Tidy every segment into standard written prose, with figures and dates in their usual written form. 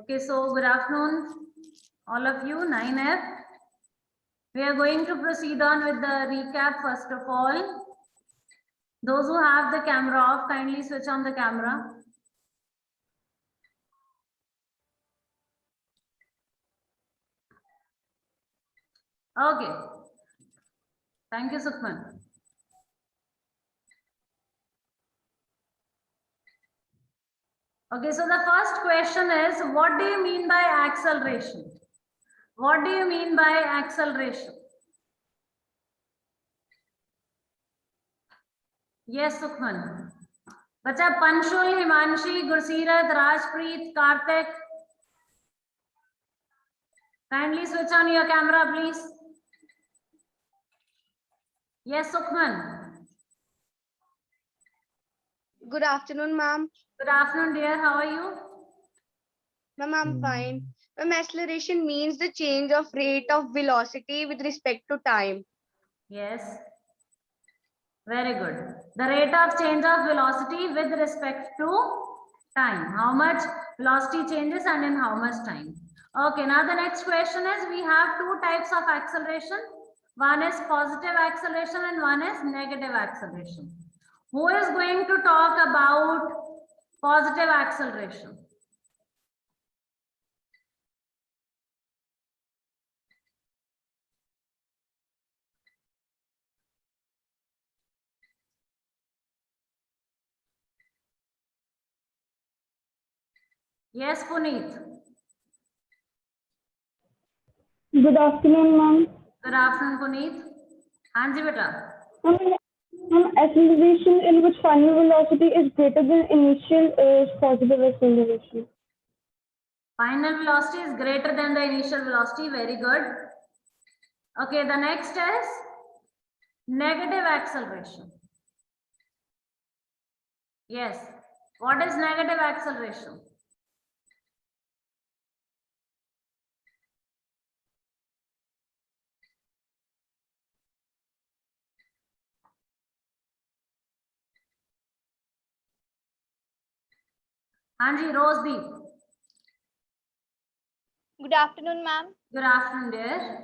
Okay, so good afternoon, all of you, 9F. We are going to proceed on with the recap first of all. Those who have the camera off, kindly switch on the camera. Okay. Thank you, Sukhman. Okay, so the first question is, what do you mean by acceleration? What do you mean by acceleration? Yes, Sukhman. बच्चा पंशुल, Himanshi, गुरसीरत, Rajpreet, Kartik. Kindly switch on your camera, please. Yes, Sukhman. Good afternoon, ma'am. Good afternoon, dear. How are you? Ma'am, I'm fine. Ma'am, acceleration means the change of rate of velocity with respect to time. Yes. Very good. The rate of change of velocity with respect to time. How much velocity changes and in how much time? Okay, now the next question is, we have two types of acceleration. One is positive acceleration and one is negative acceleration. Who is going to talk about positive acceleration? Yes, Puneet. Good afternoon, ma'am. Good afternoon, Puneet. हाँ जी बेटा. Ma'am, acceleration in which final velocity is greater than initial is positive acceleration. Final velocity is greater than the initial velocity. Very good. Okay, the next is negative acceleration. Yes. What is negative acceleration? Anji, Rosedeep. Good afternoon, ma'am. Good afternoon, dear.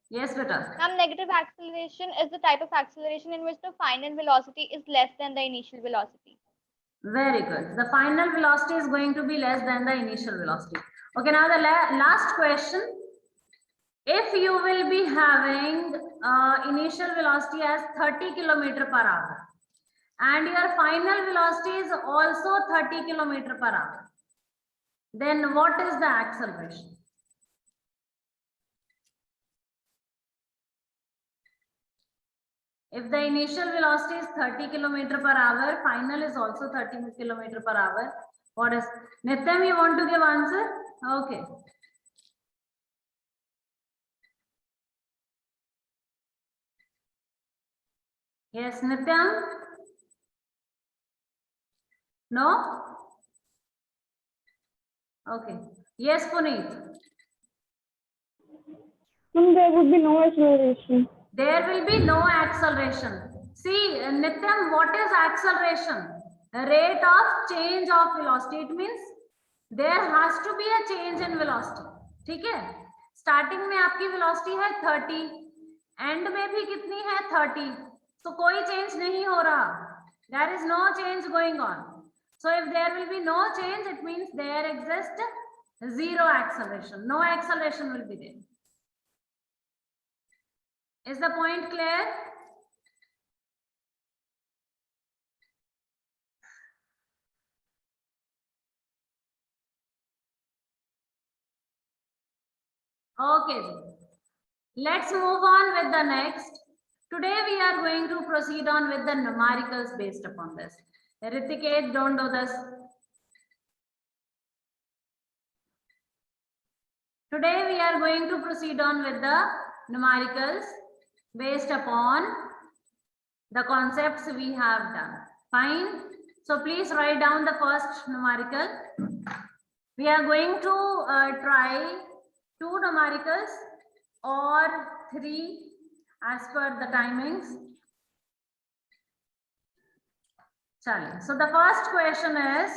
Yes, beta. Ma'am, negative acceleration is the type of acceleration in which the final velocity is less than the initial velocity. Very good. The final velocity is going to be less than the initial velocity. Okay, now the last question. If you will be having initial velocity as 30 km per hour and your final velocity is also 30 km per hour, then what is the acceleration? If the initial velocity is 30 km per hour, final is also 30 km per hour. What is Nityam? You want to give answer? Okay. Yes, Nityam. No. Okay. Yes, Puneet. Ma'am, there would be no acceleration. There will be no acceleration. See, Nityam, what is acceleration? Rate of change of velocity. It means there has to be a change in velocity. ठीक है? Starting में आपकी velocity है 30, end में भी कितनी है 30. So कोई change नहीं हो रहा. There is no change going on. So if there will be no change, it means there exists zero acceleration. No acceleration will be there. Is the point clear? Okay. Let's move on with the next. Today we are going to proceed on with the numericals based upon this. Ritiket, don't do this. Today we are going to proceed on with the numericals based upon the concepts we have done. Fine. So please write down the first numerical. We are going to try 2 numericals or 3 as per the timings. So the first question is,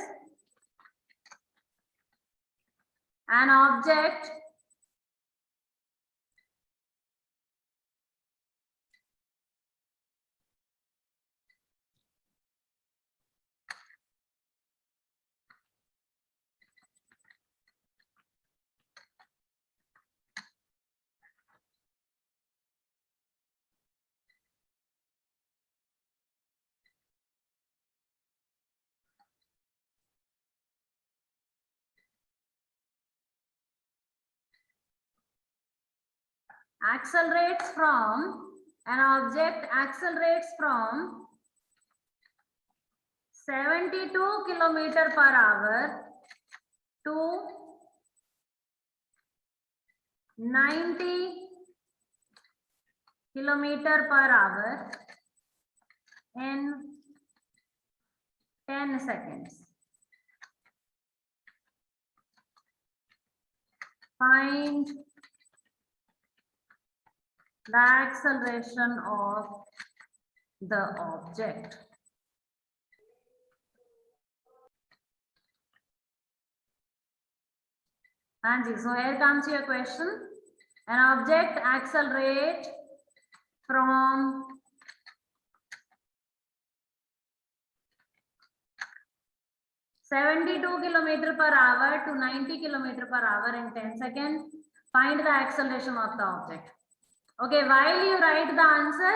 an object accelerates from 72 kilometer per hour to 90 kilometer per hour in 10 seconds. Find the acceleration of the object. Anji, so here comes your question. An object accelerates from 72 kilometer per hour to 90 kilometer per hour in 10 seconds. Find the acceleration of the object. Okay, while you write the answer,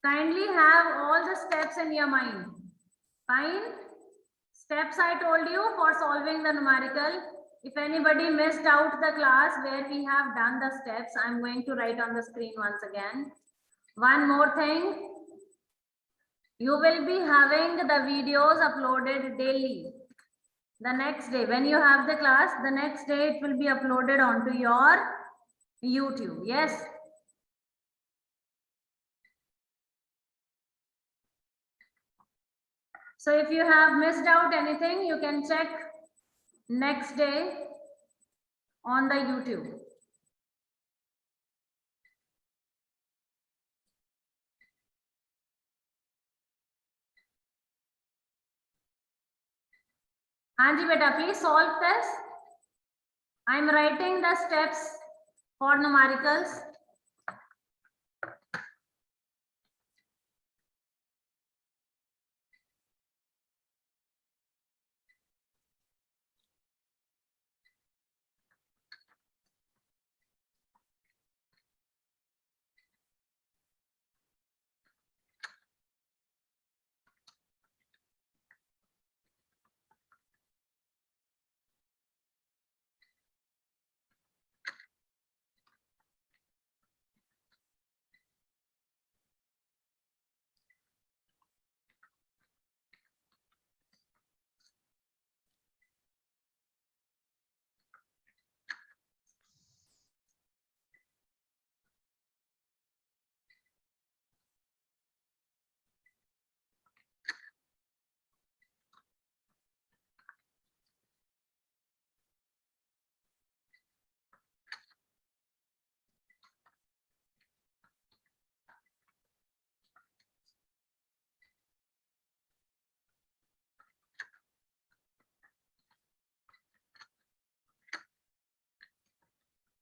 kindly have all the steps in your mind. Fine. Steps I told you for solving the numerical. If anybody missed out the class where we have done the steps, I'm going to write on the screen once again. One more thing. You will be having the videos uploaded daily. The next day, when you have the class, the next day it will be uploaded onto your YouTube. Yes. So if you have missed out anything, you can check next day on the YouTube. Anji beta, please solve this. I'm writing the steps for numericals.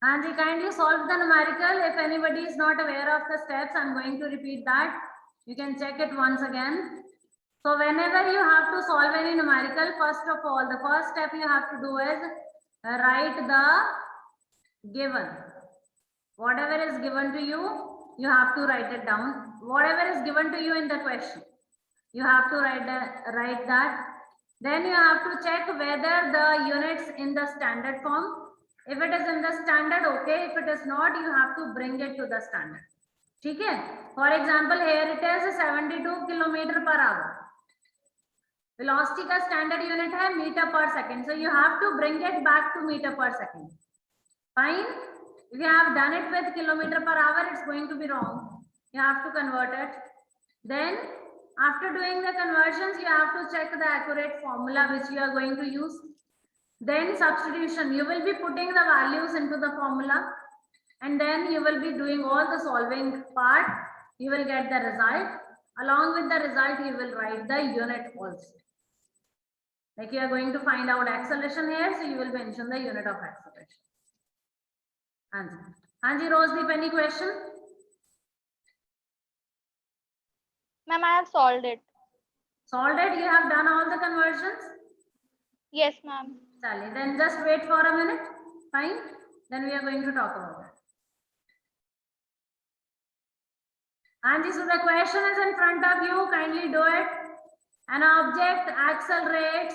Anji, kindly solve the numerical. If anybody is not aware of the steps, I'm going to repeat that. You can check it once again. So whenever you have to solve any numerical, first of all, the first step you have to do is write the given. Whatever is given to you, you have to write it down. Whatever is given to you in the question, you have to write that. Then you have to check whether the units in the standard form. If it is in the standard, okay. If it is not, you have to bring it to the standard. Okay? For example, here it is 72 kilometer per hour. Velocity का standard unit है meter per second. So you have to bring it back to meter per second. Fine. If you have done it with kilometer per hour, it's going to be wrong. You have to convert it. Then after doing the conversions, you have to check the accurate formula which you are going to use. Then substitution, you will be putting the values into the formula and then you will be doing all the solving part. You will get the result. Along with the result, you will write the unit also. Like you are going to find out acceleration here, so you will mention the unit of acceleration. Hanji Rosedeep, any question? Ma'am, I have solved it. Solved it? You have done all the conversions? Yes, ma'am. Chale, then just wait for a minute. Fine. Then we are going to talk about it. Hanji, so the question is in front of you. Kindly do it. An object accelerates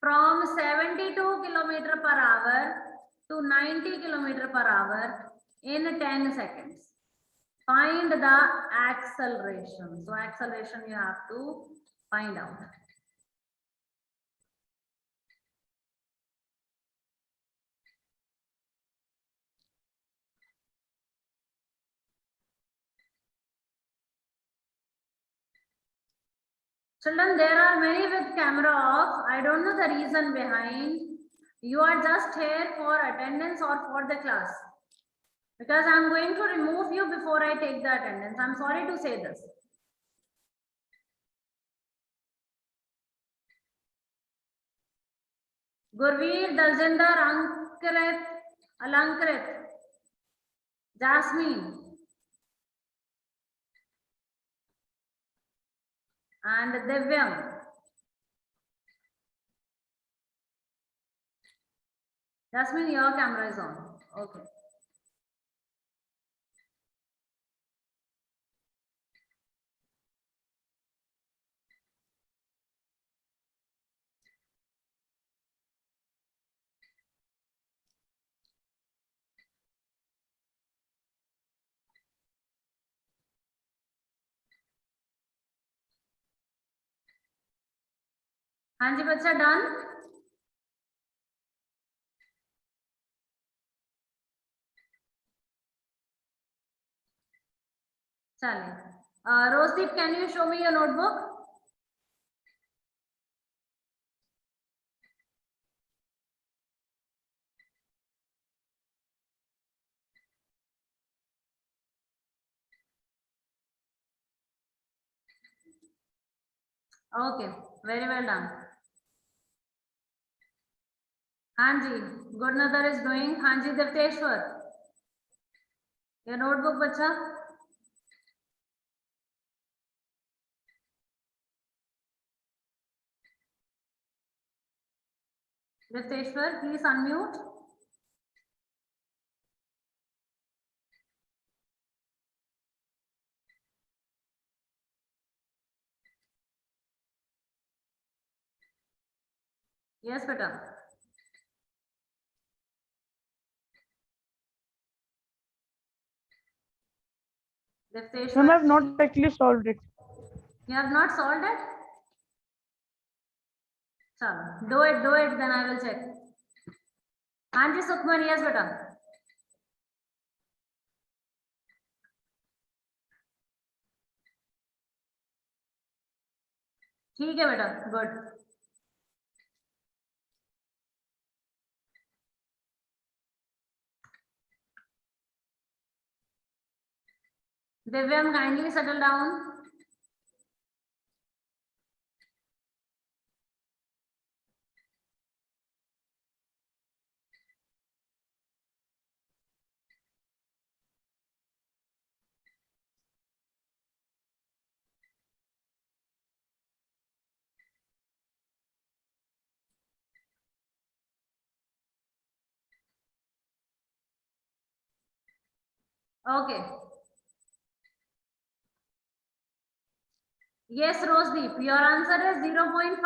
from 72 km per hour to 90 km per hour in 10 seconds. Find the acceleration. So acceleration you have to find out. Children, there are many with camera off. I don't know the reason behind. You are just here for attendance or for the class. Because I'm going to remove you before I take the attendance. I'm sorry to say this. Gurveer, Daljinder, Ankrit, Alankrit, Jasmine, and Divyam. Jasmine, your camera is on. Okay. हाँ जी बच्चा done चलिए Rozdeep can you show me your notebook okay very well done हाँ जी गुरनदर is doing हाँ जी Dipteshwar your notebook बच्चा Dipteshwar please unmute yes बेटा Ma'am, I have not actually solved it. You have not solved it? Chalo, do it, then I will check. Anji Sukhman, yes, beta. ठीक है बेटा, good. Divyam, kindly settle down. Okay. Yes, Rosedeep, your answer is 0.5.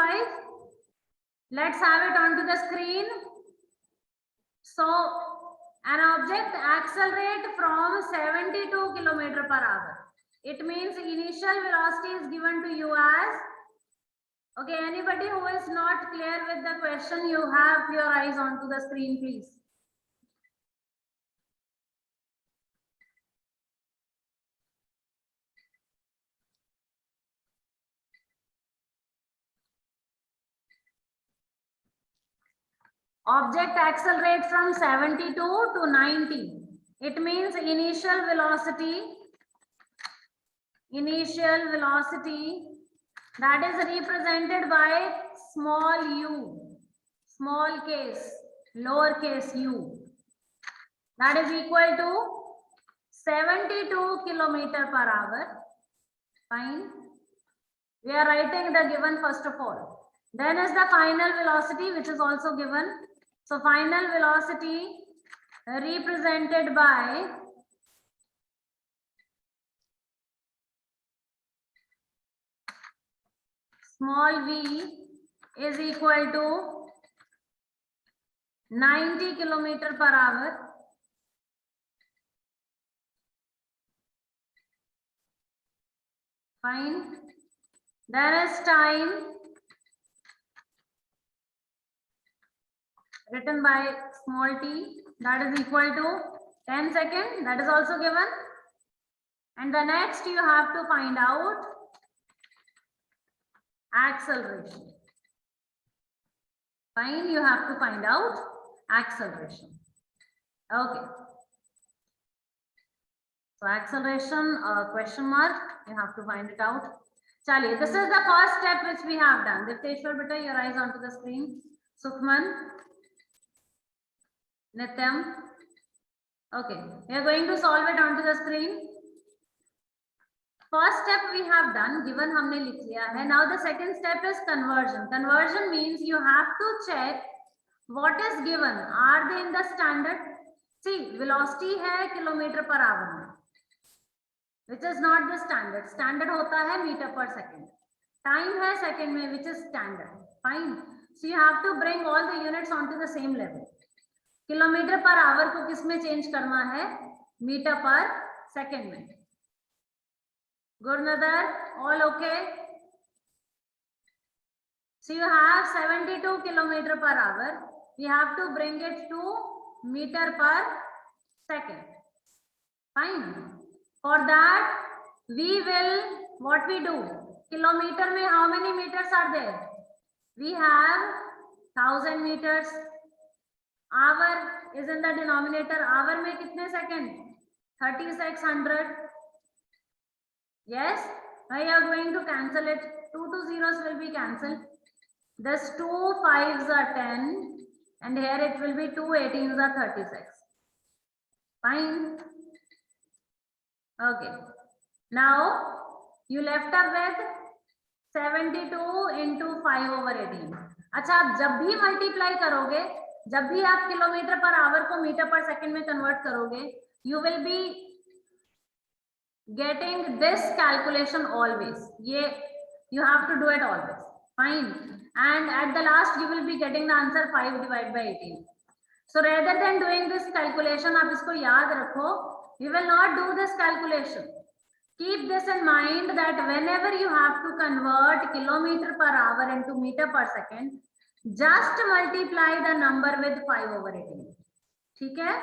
Let's have it onto the screen. So, an object accelerates from 72 km per hour. It means initial velocity is given to you as, okay, anybody who is not clear with the question, you have your eyes onto the screen, please. Object accelerates from 72 to 90. It means initial velocity that is represented by small u, small case, lowercase u, that is equal to 72 kilometer per hour. Fine. We are writing the given first of all. Then is the final velocity, which is also given. So final velocity represented by small v is equal to 90 kilometer per hour. Fine. There is time written by small t, that is equal to 10 seconds, that is also given. And the next you have to find out acceleration. Fine, you have to find out acceleration. Okay. So acceleration, question mark, you have to find it out. Chaliye, this is the first step which we have done. Difteshwar, beta, your eyes onto the screen. Sukhman, Nityam. Okay, we are going to solve it onto the screen. First step we have done, given हमने लिख लिया है. Now the second step is conversion. Conversion means you have to check what is given. Are they in the standard? See, velocity है kilometer per hour में, which is not the standard. Standard होता है meter per second. Time है second में, which is standard. Fine. So you have to bring all the units onto the same level. Kilometre per hour को किस में change करना है? Metre पर सेकेंड में. Gurnathar, all okay? So you have 72 kilometer per hour. We have to bring it to meter per second. Fine. For that, we will, what we do? Kilometer में how many meters are there? We have 1000 meters. Hour is in the denominator. Hour में कितने second? 3600. Yes, I am going to cancel it. 2 to zeros will be cancelled. This 2 5s are 10, and here it will be 2 18s are 36. Fine. Okay. Now you left up with 72 into 5 over 18. अच्छा, आप जब भी multiply करोगे, जब भी आप kilometre per hour को metre पर सेकंड में कन्वर्ट करोगे, you will be getting this calculation always. Yeah, you have to do it always. Fine. And at the last you will be getting the answer 5 divided by 18. So rather than doing this calculation, आप इसको याद रखो, you will not do this calculation. Keep this in mind that whenever you have to convert kilometer per hour into meter per second, just multiply the number with 5 over 18. ठीक है?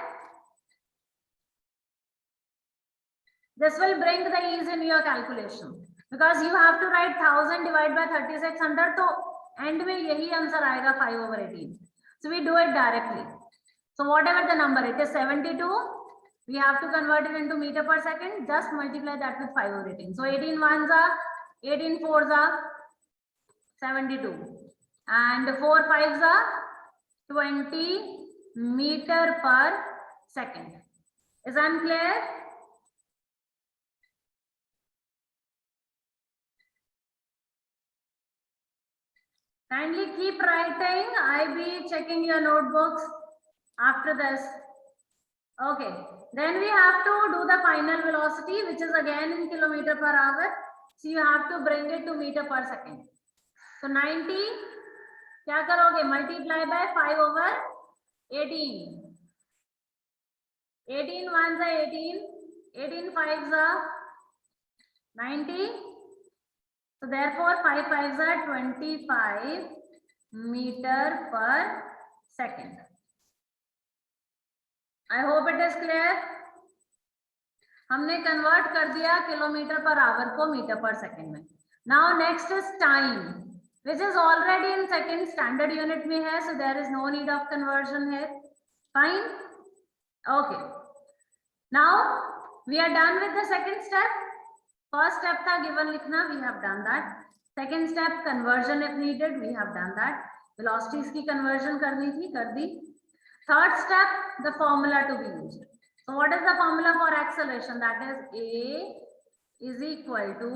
This will bring the ease in your calculation because you have to write 1000 divided by 3600. तो end में यही answer आएगा 5 over 18. So we do it directly. So whatever the number it is 72, we have to convert it into meter per second. Just multiply that with 5 over 18. So 18 ones are 18 fours are 72, and 4 fives are 20 meter per second. Is unclear? Kindly keep writing. I be checking your notebooks after this. Okay. Then we have to do the final velocity, which is again in kilometer per hour. So you have to bring it to meter per second. So 90, क्या करोगे? Multiply by 5 over 18. 18 ones are 18. 18 fives are 90. So therefore 5 fives are 25 meter per second. I hope it is clear. हमने convert कर दिया kilometre per hour को metre पर second में. Now next is time, which is already in second standard unit में है, so there is no need of conversion here. Fine. Okay. Now we are done with the second step. First step था given लिखना, we have done that. Second step, conversion if needed, we have done that. Velocities की conversion करनी थी, कर दी. Third step, the formula to be used. So what is the formula for acceleration? That is A is equal to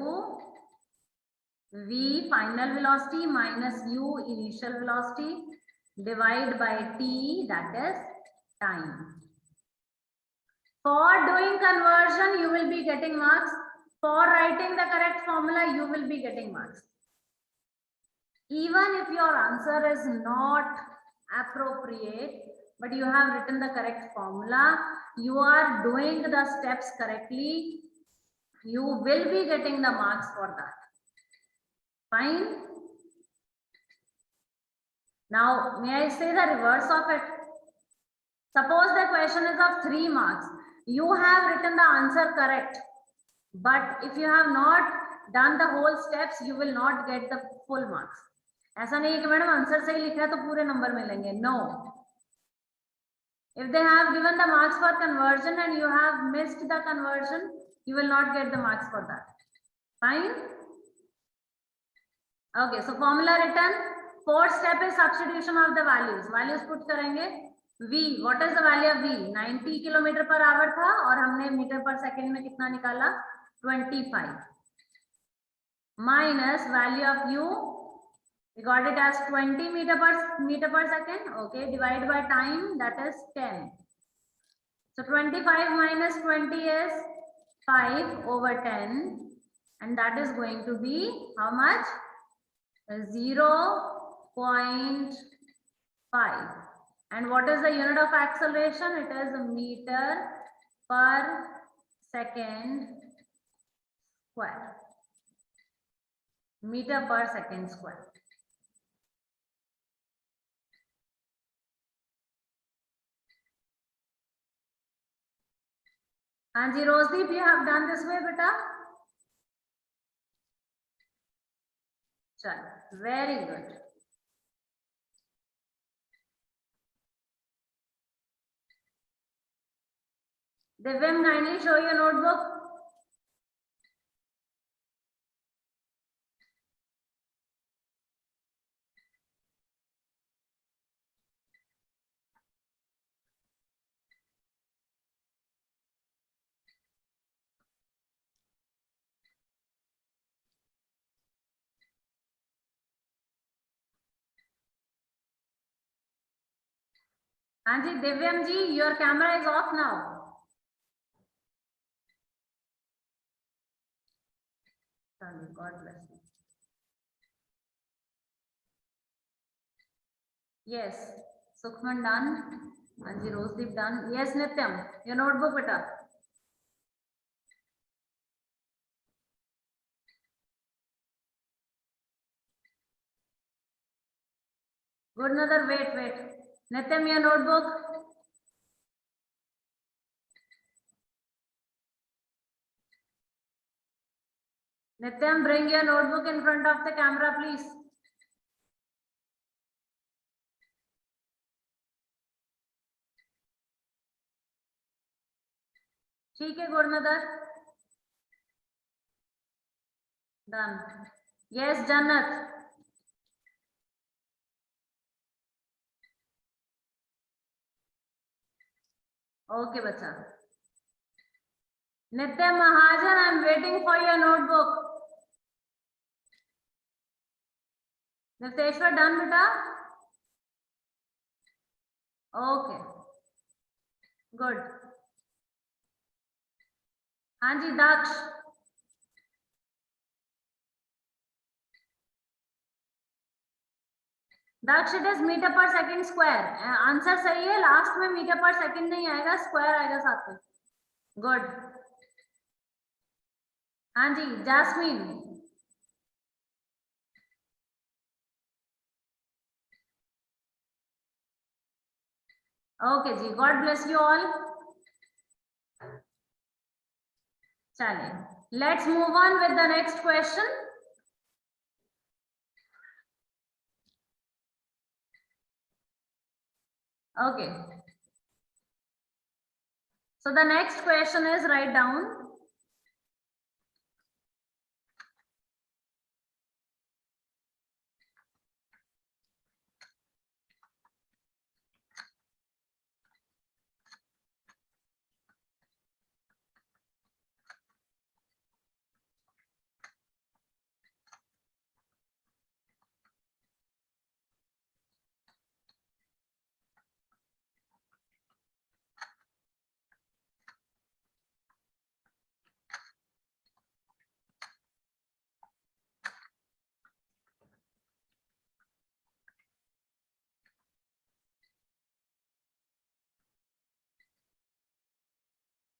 V final velocity minus U initial velocity divided by T, that is time. For doing conversion, you will be getting marks. For writing the correct formula, you will be getting marks. Even if your answer is not appropriate, but you have written the correct formula, you are doing the steps correctly, you will be getting the marks for that. Fine. Now, may I say the reverse of it? Suppose the question is of 3 marks. You have written the answer correct, but if you have not done the whole steps, you will not get the full marks. ऐसा नहीं है कि madam answer सही लिखा है तो पूरे number मिलेंगे. No. If they have given the marks for conversion and you have missed the conversion, you will not get the marks for that. Fine. Okay, so formula written. Fourth step is substitution of the values. Values put करेंगे. V, what is the value of V? 90 kilometre per hour था और हमने metre पर second में कितना निकाला? 25. Minus value of U, we got it as 20 meter per second. Okay, divided by time, that is 10. So 25 minus 20 is 5 over 10, and that is going to be how much? 0.5. And what is the unit of acceleration? It is meter per second square. Meter per second square. Anji Rosedeep, you have done this way, beta? Chalo, very good. Divyam, kindly show your notebook. Anji, Divyam ji, your camera is off now. God bless you. Yes, Sukhman done. Anji Rosedeep done. Yes, Nityam, your notebook, beta. Good, another, wait. Nityam, your notebook. Nityam, bring your notebook in front of the camera, please. ठीक है, Gurnathar. Done. Yes, Jannat. Okay, bacha. Nityam Mahajan, I'm waiting for your notebook. Nifteshwar, done, beta? Okay. Good. Hanji, Daksh. Daksh, it is meter per second square. Answer सही है. Last में meter per second नहीं आएगा, square आएगा साथ में. Good. Hanji, Jasmine. Okay, ji. God bless you all. Chale. Let's move on with the next question. Okay. So the next question is, write down.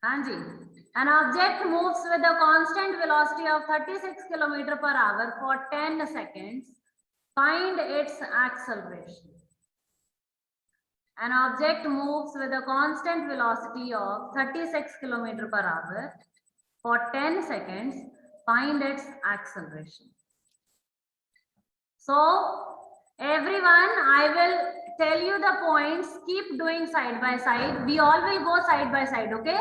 हाँ जी, an object moves with a constant velocity of 36 km per hour for 10 seconds. Find its acceleration. An object moves with a constant velocity of 36 km per hour for 10 seconds. Find its acceleration. So, everyone, I will tell you the points. Keep doing side by side. We all will go side by side, okay?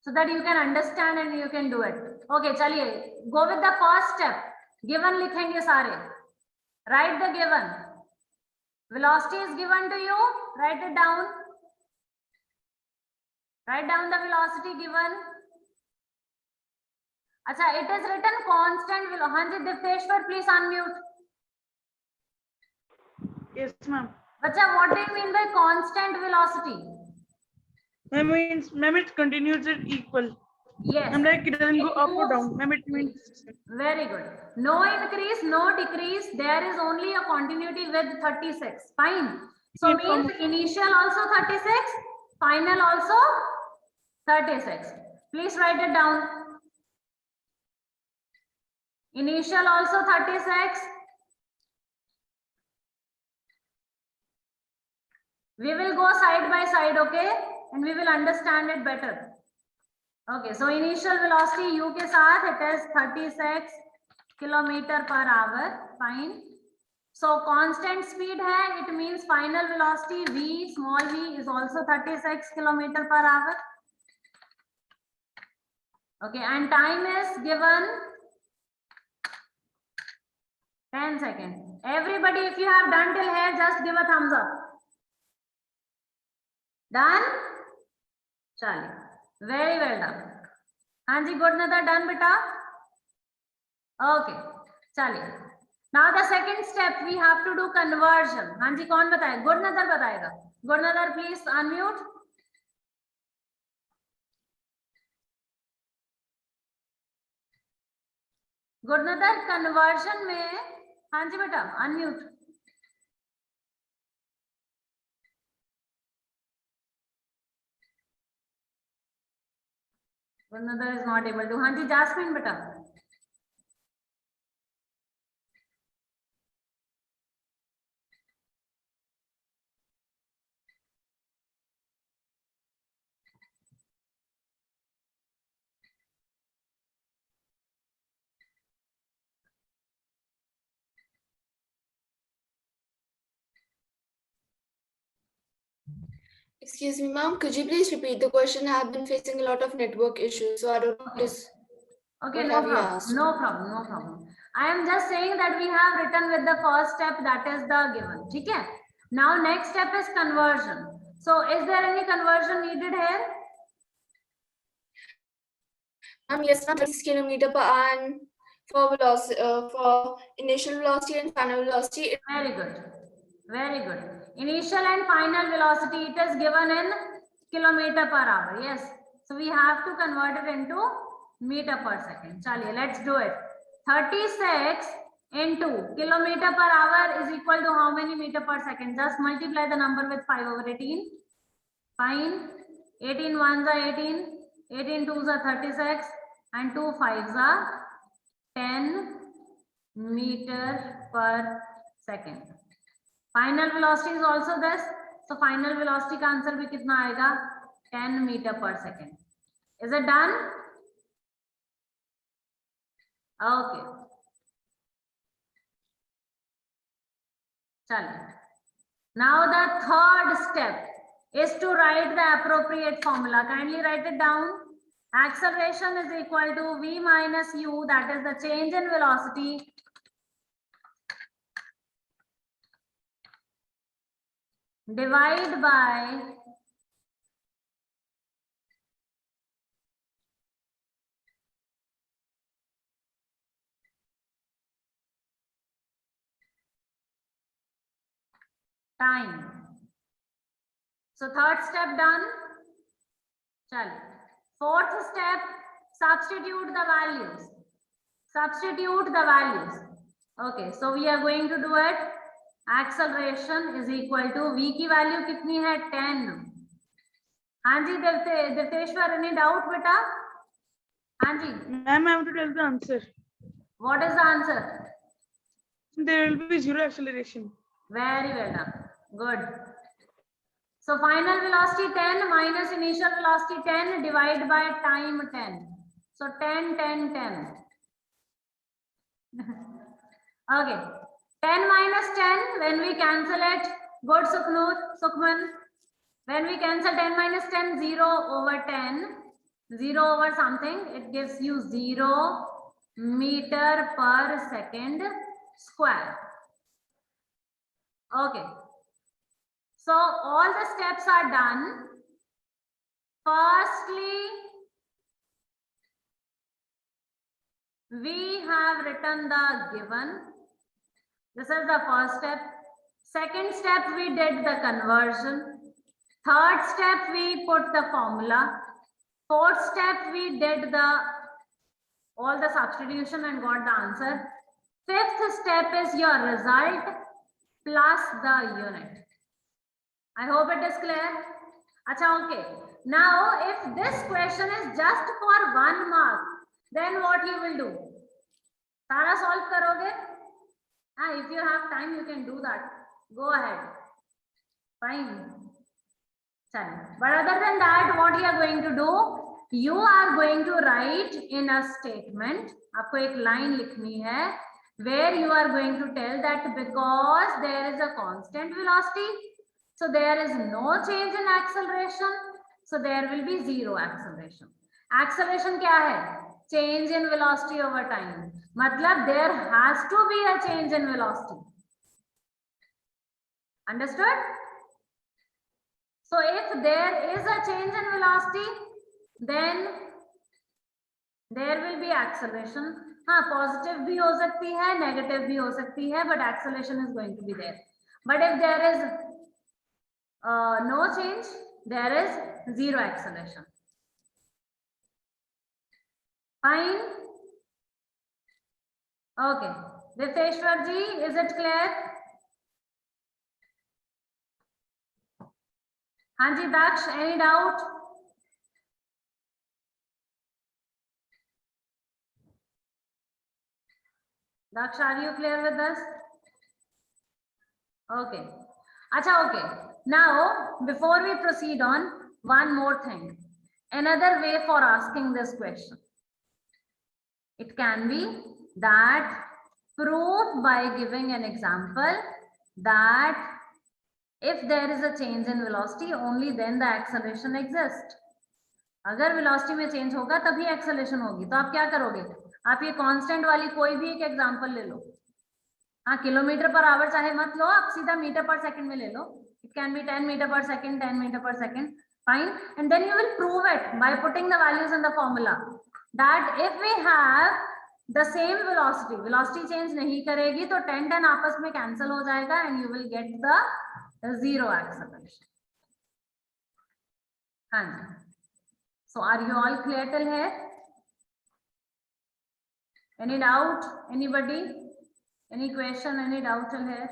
So that you can understand and you can do it. Okay, chaliye, go with the first step. Given likhenge sare. Write the given. Velocity is given to you. Write it down. Write down the velocity given. Acha, it is written constant velocity. Hanji Difteshwar, please unmute. Yes, ma'am. Bacha, what do you mean by constant velocity? Ma'am, it continues it equal. Yes. I'm like, it doesn't go It up or moves. down. Ma'am, it means. Very good. No increase, no decrease. There is only a continuity with 36. Fine. So means initial also 36, final also 36. Please write it down. Initial also 36. We will go side by side, okay? And we will understand it better. Okay, so initial velocity u के साथ it is 36 km per hour. Fine. So constant speed hai, it means final velocity v, small v is also 36 km per hour. Okay, and time is given 10 seconds. Everybody, if you have done till here, just give a thumbs up. Done? Chali. Very well done. Hanji, good Nada, done beta? Okay, chali. Now the second step, we have to do conversion. Hanji, kaun batayega? Good Nadar batayega. Good Nadar, please unmute. Good Nadar, conversion में Hanji beta unmute. Good Nadar is not able to. Hanji, Jasmine beta. Excuse me, ma'am, could you please repeat the question? I have been facing a lot of network issues, so I don't notice. Okay, What no have you problem. asked? No problem. No problem. I am just saying that we have written with the first step, that is the given. Okay. Now next step is conversion. So is there any conversion needed here? Yes, ma'am, 36 km per hour for velocity, for initial velocity and final velocity. Very good. Very good. Initial and final velocity, it is given in kilometer per hour. Yes. So we have to convert it into meter per second. Chaliye, let's do it. 36 into kilometer per hour is equal to how many meter per second? Just multiply the number with 5/18. Fine. 18 ones are 18. 18 twos are 36. And 2 fives are 10 meter per second. Final velocity is also this. So final velocity का answer भी कितना आएगा? 10 meter per second. Is it done? Okay. Chalo. Now the third step is to write the appropriate formula. Kindly write it down. Acceleration is equal to v minus u, that is the change in velocity, divide by time. So third step done. Chalo. Fourth step, substitute the values. Substitute the values. Okay, so we are going to do it. Acceleration is equal to v की value कितनी है? 10. हाँ जी Dipteshwar, any doubt बेटा? हाँ जी, Ma'am, I have to tell the answer. what is the answer? There will be zero acceleration. Very well done. Good. So final velocity 10 minus initial velocity 10 divided by time 10. So 10, 10, 10. Okay. 10 minus 10, when we cancel it, good Sukhman. When we cancel 10 minus 10, 0 over 10, 0 over something, it gives you 0 meter per second square. Okay. So all the steps are done. Firstly, we have written the given. This is the first step. Second step, we did the conversion. Third step, we put the formula. Fourth step, we did all the substitution and got the answer. Fifth step is your result plus the unit. I hope it is clear. Acha, okay. Now, if this question is just for 1 mark, then what you will do? Sara solve karoge? If you have time, you can do that. Go ahead. Fine. But other than that, what you are going to do? You are going to write in a statement. आपको एक line लिखनी है where you are going to tell that because there is a constant velocity, so there is no change in acceleration, so there will be zero acceleration. Acceleration क्या है? Change in velocity over time. मतलब there has to be a change in velocity. Understood? So if there is a change in velocity, then there will be acceleration. हाँ, positive भी हो सकती है, negative भी हो सकती है, but acceleration is going to be there. But if there is no change, there is zero acceleration. Fine. Okay. Difteshwar ji, is it clear? Hanji Daksh, any doubt? Daksh, are you clear with us? Okay. Acha, okay. Now, before we proceed on, one more thing. Another way for asking this question. It can be that prove by giving an example that if there is a change in velocity, only then the acceleration exists. अगर velocity में change होगा तभी acceleration होगी. तो आप क्या करोगे? आप ये constant वाली कोई भी एक example ले लो. हाँ, किलोमीटर पर आवर चाहे मत लो, आप सीधा मीटर पर सेकंड में ले लो. It can be 10 meter per second, 10 meter per second. Fine. And then you will prove it by putting the values in the formula. That if we have the same velocity, velocity change नहीं करेगी तो 10 आपस में cancel हो जाएगा and you will get the zero acceleration. हाँ जी. So are you all clear till here? Any doubt? Anybody? Any question? Any doubt till here?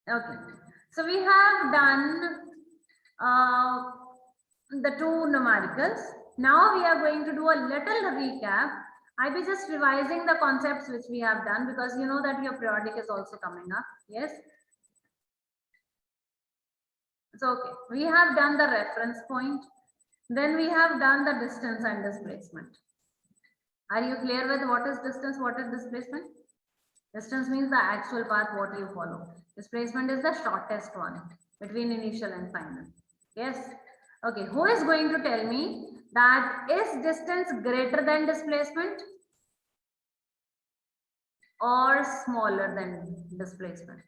Okay. So we have done the two numericals. Now we are going to do a little recap. I'll be just revising the concepts which we have done because you know that your periodic is also coming up. Yes. So okay, we have done the reference point. Then we have done the distance and displacement. Are you clear with what is distance, what is displacement? Distance means the actual path what you follow. Displacement is the shortest one between initial and final. Yes. Okay, who is going to tell me that is distance greater than displacement or smaller than displacement?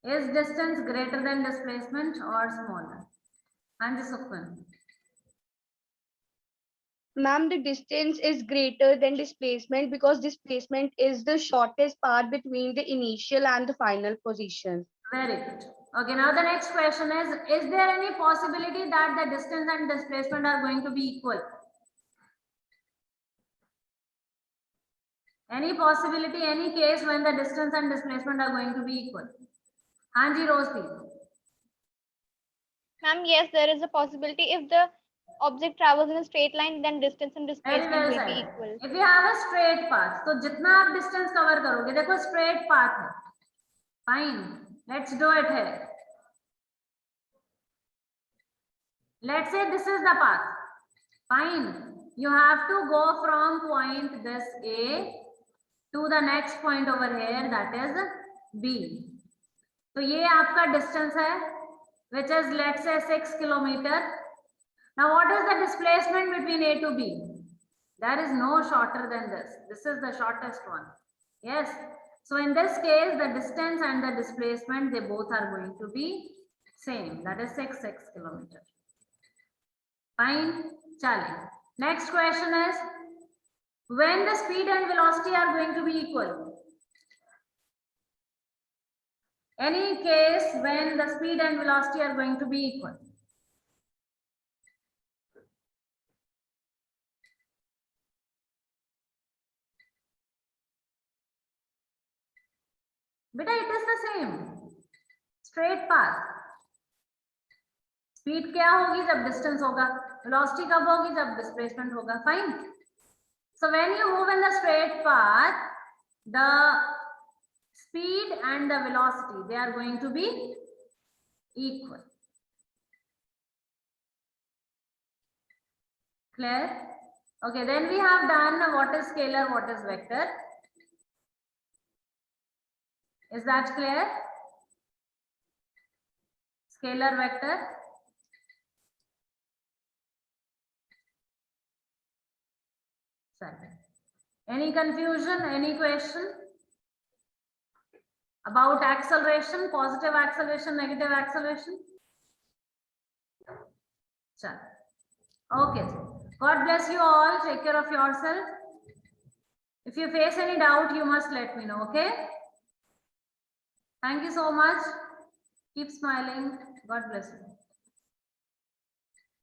Is distance greater than displacement or smaller? Anji Sukhman. Ma'am, the distance is greater than displacement because displacement is the shortest path between the initial and the final position. Very good. Okay, now the next question is there any possibility that the distance and displacement are going to be equal? Any possibility, any case when the distance and displacement are going to be equal? Hanji Rosepreet. Ma'am, yes, there is a possibility. If the object travels in a straight line, then distance and Very displacement well will be said. equal. If you have a straight path, तो जितना आप distance cover करोगे, देखो straight path है. Fine. Let's do it here. Let's say this is the path. Fine. You have to go from point this A to the next point over here, that is B. तो ये आपका distance है, which is let's say 6 kilometer. Now what is the displacement between A to B? There is no shorter than this. This is the shortest one. Yes. So in this case, the distance and the displacement, they both are going to be same. That is 6 kilometer. Fine. Chale. Next question is, when the speed and velocity are going to be equal? Any case when the speed and velocity are going to be equal? Beta, it is the same. Straight path. Speed क्या होगी जब distance होगा, velocity कब होगी जब displacement होगा. Fine. So when you move in the straight path, the speed and the velocity, they are going to be equal. Clear? Okay, then we have done what is scalar, what is vector. Is that clear? Scalar, vector. Sorry. Any confusion, any question about acceleration, positive acceleration, negative acceleration? Sorry. Okay. God bless you all. Take care of yourself. If you face any doubt, you must let me know, okay? Thank you so much. Keep smiling. God bless you.